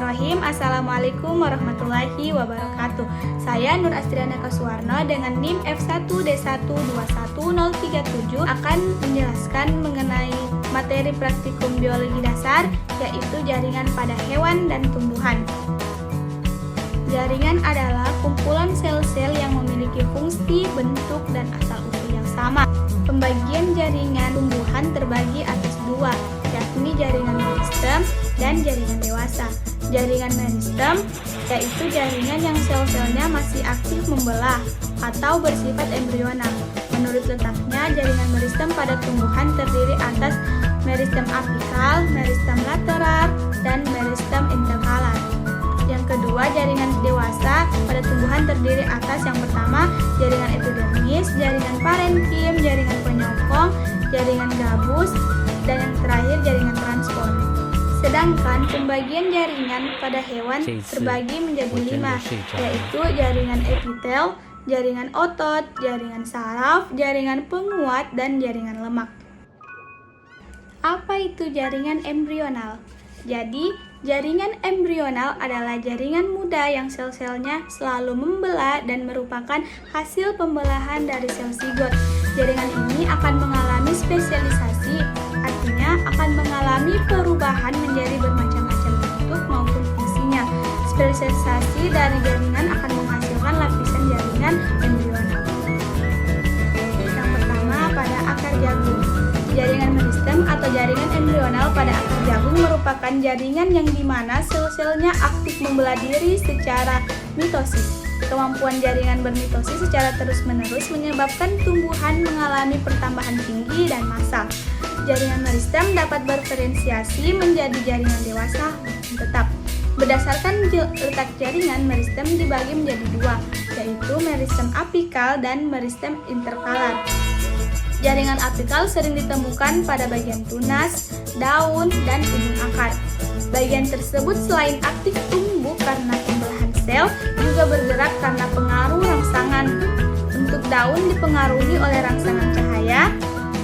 Bismillahirrahmanirrahim. Assalamualaikum warahmatullahi wabarakatuh. Saya Nur Astriana Kasuwarno dengan NIM F1D1210037 akan menjelaskan mengenai materi praktikum biologi dasar, yaitu jaringan pada hewan dan tumbuhan. Jaringan adalah kumpulan sel-sel yang memiliki fungsi, bentuk, dan asal-usul yang sama. Pembagian jaringan tumbuhan terbagi atas dua, yakni jaringan meristem dan jaringan dewasa. Jaringan meristem yaitu jaringan yang sel-selnya masih aktif membelah atau bersifat embrional. Menurut letaknya, jaringan meristem pada tumbuhan terdiri atas meristem apikal, meristem lateral, dan meristem interkalar. Yang kedua, jaringan dewasa pada tumbuhan terdiri atas yang pertama, jaringan epidermis, jaringan parenkim, jaringan penyokong, jaringan gabus, dan yang terakhir jaringan transport. Sedangkan pembagian jaringan pada hewan terbagi menjadi 5, yaitu jaringan epitel, jaringan otot, jaringan saraf, jaringan penguat, dan jaringan lemak. Apa itu jaringan embrional? Jadi, jaringan embrional adalah jaringan muda yang sel-selnya selalu membelah dan merupakan hasil pembelahan dari sel zigot. Jaringan ini akan mengalami spesialisasi, artinya akan mengalami perubahan menjadi bermacam-macam bentuk maupun fungsinya. Spesialisasi dari jaringan akan menghasilkan lapisan jaringan embrional. Yang pertama, pada akar jagung. Jaringan meristem atau jaringan embrional pada akar jagung merupakan jaringan yang dimana sel-selnya aktif membelah diri secara mitosis. Kemampuan jaringan bermitosis secara terus-menerus menyebabkan tumbuhan mengalami pertambahan tinggi dan massal. Jaringan meristem dapat berdiferensiasi menjadi jaringan dewasa dan tetap. Berdasarkan letak jaringan, meristem dibagi menjadi dua, yaitu meristem apikal dan meristem interkalar. Jaringan apikal sering ditemukan pada bagian tunas, daun, dan ujung akar. Bagian tersebut selain aktif tumbuh karena pembelahan sel, juga bergerak karena pengaruh rangsangan. Untuk daun dipengaruhi oleh rangsangan cahaya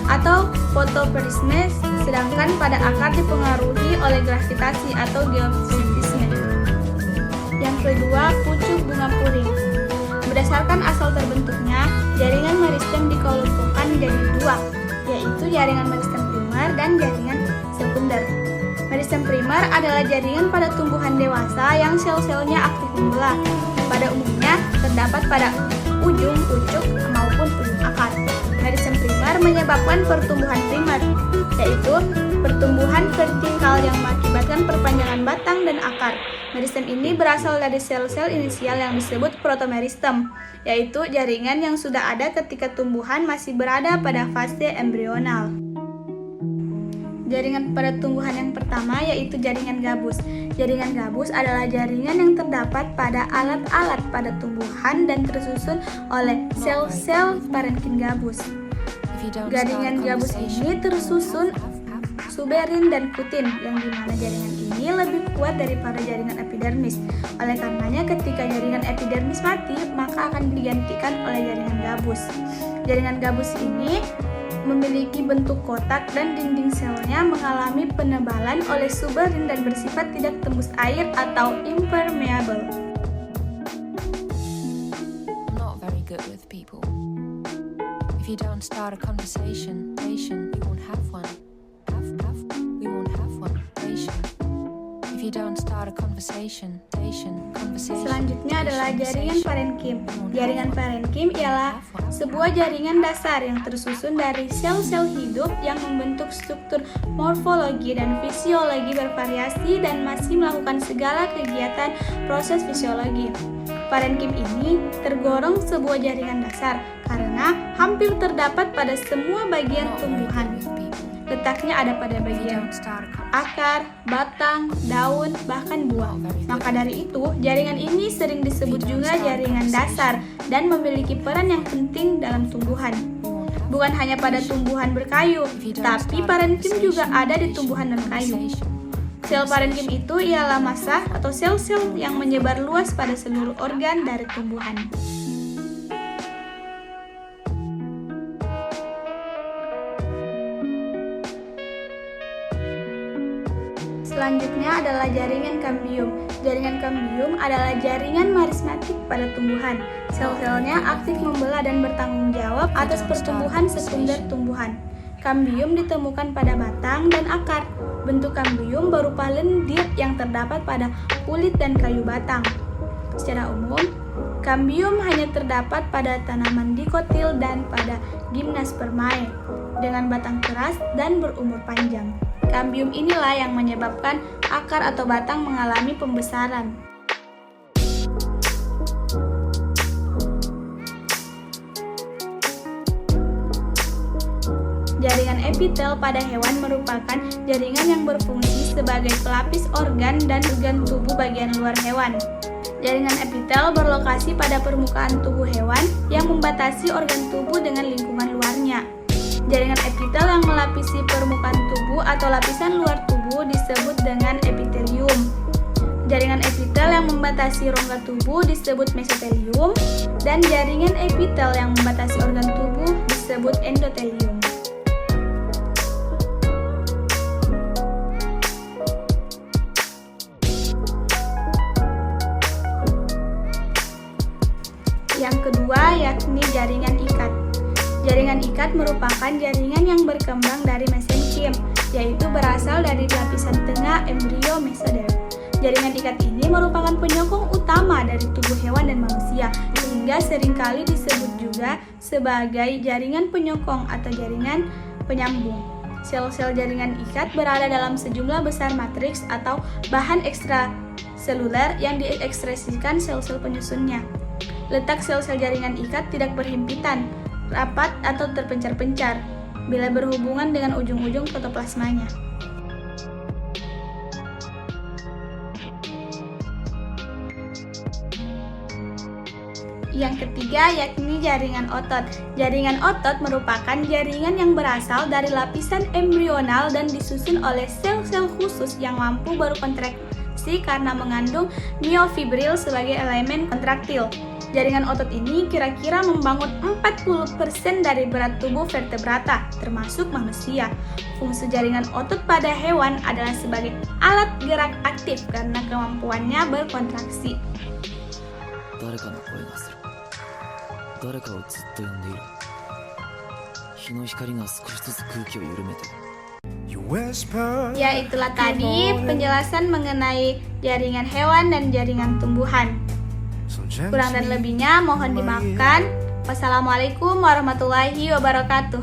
atau fotoperisme, sedangkan pada akar dipengaruhi oleh gravitasi atau geosintisme. Yang kedua, pucuk bunga puring. Berdasarkan asal terbentuknya, jaringan meristem dikelompokkan menjadi dua, yaitu jaringan meristem primer dan jaringan sekunder. Meristem primer adalah jaringan pada tumbuhan dewasa yang sel-selnya aktif membelah. Pada umumnya terdapat pada ujung pucuk maupun ujung akar. Meristem primer menyebabkan pertumbuhan primer, yaitu pertumbuhan vertikal yang mengakibatkan perpanjangan batang dan akar. Meristem ini berasal dari sel-sel inisial yang disebut protomeristem, yaitu jaringan yang sudah ada ketika tumbuhan masih berada pada fase embrional. Jaringan pada tumbuhan yang pertama yaitu jaringan gabus. Jaringan gabus adalah jaringan yang terdapat pada alat-alat pada tumbuhan dan tersusun oleh sel-sel parenkim gabus. Jaringan gabus ini tersusun suberin dan kutin, yang dimana jaringan ini lebih kuat daripada jaringan epidermis. Oleh karenanya ketika jaringan epidermis mati, maka akan digantikan oleh jaringan gabus. Jaringan gabus ini memiliki bentuk kotak dan dinding selnya mengalami penebalan oleh suberin dan bersifat tidak tembus air atau impermeable. I'm not very good with people. If you don't start a conversation, you won't have one. We won't have one. If you don't start a conversation. Selanjutnya adalah jaringan parenkim. Jaringan parenkim ialah sebuah jaringan dasar yang tersusun dari sel-sel hidup yang membentuk struktur morfologi dan fisiologi bervariasi dan masih melakukan segala kegiatan proses fisiologi. Parenkim ini tergolong sebuah jaringan dasar karena hampir terdapat pada semua bagian tumbuhan. Letaknya ada pada bagian akar, batang, daun, bahkan buah. Maka dari itu, jaringan ini sering disebut juga jaringan dasar dan memiliki peran yang penting dalam tumbuhan. Bukan hanya pada tumbuhan berkayu, tapi parenkim juga ada di tumbuhan non-kayu. Sel parenkim itu ialah massa atau sel-sel yang menyebar luas pada seluruh organ dari tumbuhan. Selanjutnya adalah jaringan kambium. Jaringan kambium adalah jaringan merismatik pada tumbuhan. Sel-selnya aktif membelah dan bertanggung jawab atas pertumbuhan sekunder tumbuhan. Kambium ditemukan pada batang dan akar. Bentuk kambium berupa lendir yang terdapat pada kulit dan kayu batang. Secara umum, kambium hanya terdapat pada tanaman dikotil dan pada gymnospermae dengan batang keras dan berumur panjang. Kambium inilah yang menyebabkan akar atau batang mengalami pembesaran. Jaringan epitel pada hewan merupakan jaringan yang berfungsi sebagai pelapis organ dan organ tubuh bagian luar hewan. Jaringan epitel berlokasi pada permukaan tubuh hewan yang membatasi organ tubuh dengan lingkungan luarnya. Jaringan epitel yang melapisi permukaan tubuh atau lapisan luar tubuh disebut dengan epitelium. Jaringan epitel yang membatasi rongga tubuh disebut mesotelium, dan jaringan epitel yang membatasi organ tubuh disebut endotelium. Yang kedua yakni jaringan ikat. Jaringan ikat merupakan jaringan yang berkembang dari mesenkim, yaitu berasal dari lapisan tengah embrio mesoderm. Jaringan ikat ini merupakan penyokong utama dari tubuh hewan dan manusia, sehingga seringkali disebut juga sebagai jaringan penyokong atau jaringan penyambung. Sel-sel jaringan ikat berada dalam sejumlah besar matriks atau bahan ekstraseluler yang diekspresikan sel-sel penyusunnya. Letak sel-sel jaringan ikat tidak berhimpitan, rapat atau terpencar-pencar bila berhubungan dengan ujung-ujung protoplasmanya. Yang ketiga yakni jaringan otot. Jaringan otot merupakan jaringan yang berasal dari lapisan embrional dan disusun oleh sel-sel khusus yang mampu berkontraksi karena mengandung myofibril sebagai elemen kontraktil. Jaringan otot ini kira-kira membangun 40% dari berat tubuh vertebrata, termasuk manusia. Fungsi jaringan otot pada hewan adalah sebagai alat gerak aktif karena kemampuannya berkontraksi. 誰かの声がする。誰かをずっと呼んでいる。日の光が少しずつ空気を緩めて。Ya, itulah tadi penjelasan mengenai jaringan hewan dan jaringan tumbuhan. Kurang dan lebihnya mohon dimaafkan. Wassalamualaikum warahmatullahi wabarakatuh.